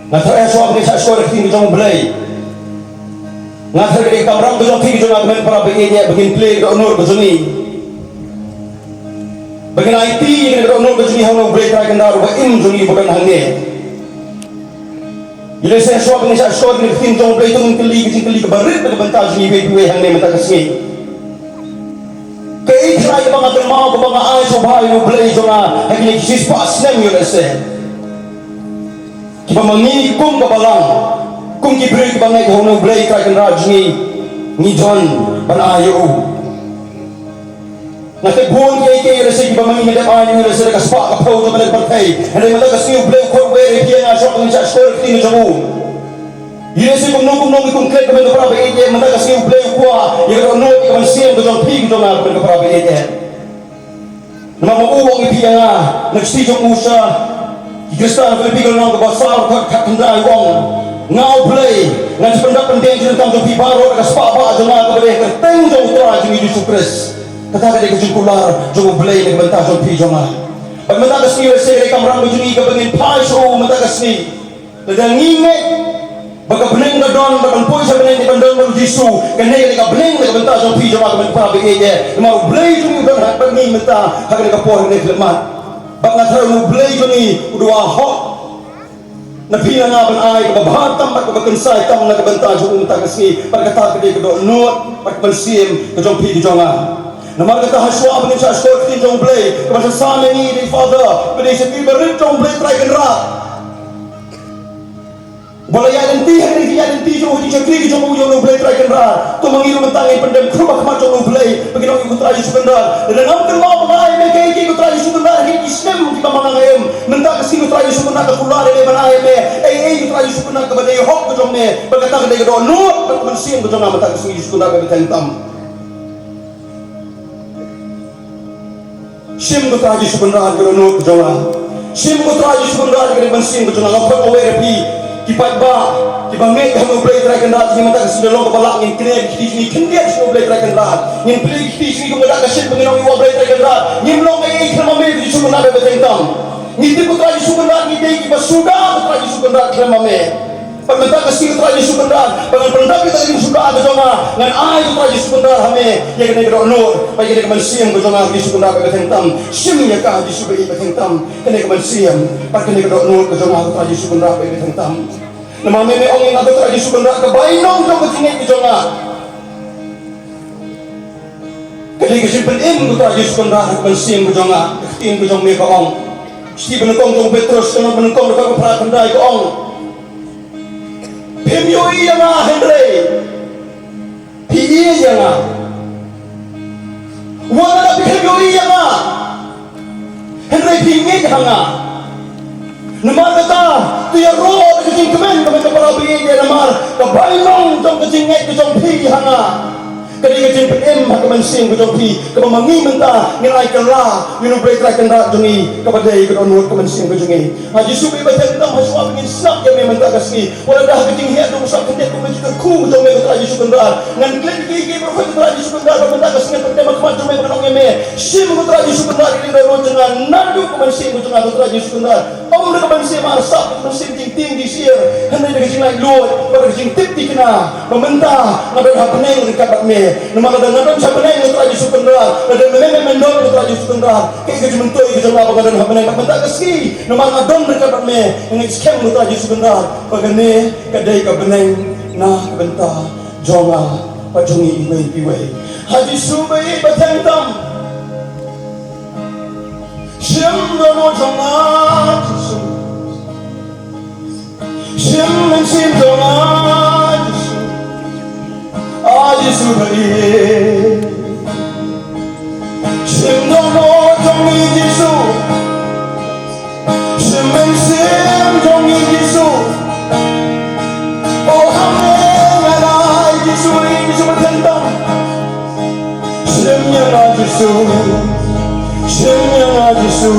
Ngatara suap ni sa skor king jong blay. Ngatara di kamram jong king jong agmen para begini begin play do onur bejuni. Begin IT ni do onur bejuni hono blay tra kendar ba im juni bukan hangne. Ile sa suap ni sa skor ni king jong blay tung keli ke barit ke bentar juni we hangne mata kasni. Kay try ka mga kalmao ko mga ay so bahay no blay jong na hagni kisis pas nem yun ese. Kiba mangi kung kabalang kung kibri ka bangay ko no blay try kan raj ni John banayo. Natagbuon kay rese kiba mangi medap ayo rese ka spa ka pro to malag patay. Hanay malagas ni blay ko we riya na shot ng sa score tin jamu. Yesi kung kung klek kami para beide malagas ni blay ko yero no ka man siem ko jong pig jong na para beide. Namauwang ipiya nga nagstijong usa Kristan Filipino nang kabasar kakandai wong ngau play ngan sependak penting jeng tang jopi baro ka spapa jona ka bele kerteng jong tra jeng Yesus Kristus kata ka de kular jong play ne benta jong pi joma pag matagas ni se ka marang jeng ka bangin pai so matagas ni dadang nginge baga beneng ka don baga poy sa beneng di bandong mo Yesu kanay ka beneng ka benta jong pi joma ka ben pa bege mau play jong don hak bengi menta hak ka por ne klemat bak ngasar mo blay joni udua ho na pina nga ban ay kabahatam at kabakensay tam na kabanta jong umta kasi pagkata ka di ko not pagpansim ka jong pi jonga na markata haswa abin sa skor tin jong blay kabasa sa ni di father pwede sa piberit jong blay try kan ra wala yan ti jong di sa kri jong jong blay try kan ra to mangiru mentangay pandem kruma kama jong blay pagino ko try sa kandar dan ngam mo mga ay kay ko try sa kandar Islam kita mangangayam menta kasi ko try sa kandar ka kulare le manay me ay ko try sa kandar ka baday hok ko jong me pagkata ka do no pag mansim ko jong na mata kasi sa kandar ka bitantam sim ko try sa kandar ka no ko jong sim ko try sa kandar ka mansim ko jong na ko aware pi kipat ba me kamu play try kandar ni mata kasi dalong kapalak ngin kine ni kindiat so play try kandar ngin play ni ko mata kasi panginoong iwa play try kandar ngin long ay kramame di sumo na bebentam ngiti ko try sumo na ngiti ki basuda ko try sumo na kramame pag mata kasi try sumo na pag pandap kita ni suda ka jonga ngan ay ko try sumo na hame ya kene ko no pag kene man siem ko jonga di sumo na bebentam sim ya ka di sumo bebentam kene ko man siem pag kene ko no ko jonga ko try sumo na bebentam namame me ongin ato try sumo na ka bainong jong ko tingit ko jonga kali kasi penin ko try sumo na ko man siem ko jonga tin ko jong me ko ong si benukong jong Petrus kana benukong ka pra kandai ko ong Pemyo iya nga Henry Piye iya nga wala na pemyo iya nga Henry pingit nga naman kata tuya ro kajing kemen kami kaparabi iya namar kabainong jong kajingit kajong pi nga kadi kajing PM hakamansin kajong pi kapamangi menta ngilay kala minubray try kanda jongi kapaday kadonot kamansin kajong haji subi batentang haswa pingin snap ya memang tak kasi wala dah kajing hiat dong sak kendet ko majud ku jong me katra Yesus kandar ngan klik gigi profet katra Yesus kandar memang kasi ngan pagdema kamat jong me kanong eme sim katra Yesus kandar ini ro jangan nandu kamansin ko jong katra Yesus kandar om na kamansin marasap kamansin ting di sier hanay na kajing like lord para kajing tipti kana mementa ngadan hapeneng dekat me nama kadang-kadang siapa yang ngetraji sukendra ada memang mendor ngetraji sukendra kayak gaji mentoi ke jemaah kadang hapeneng mentak keski nama kadang dekat me yang scam ngetraji sukendra pagane kadai ka beneng nah benta jonga pajongi imei piwei haji subai batentam shem no jonga shem men jonga Aji subai Shem no jongi Yesu Shem men sim jongi Yesu Oh hame ngai Yesu Yesu matentang Shem yang Yesu Shem yang Yesu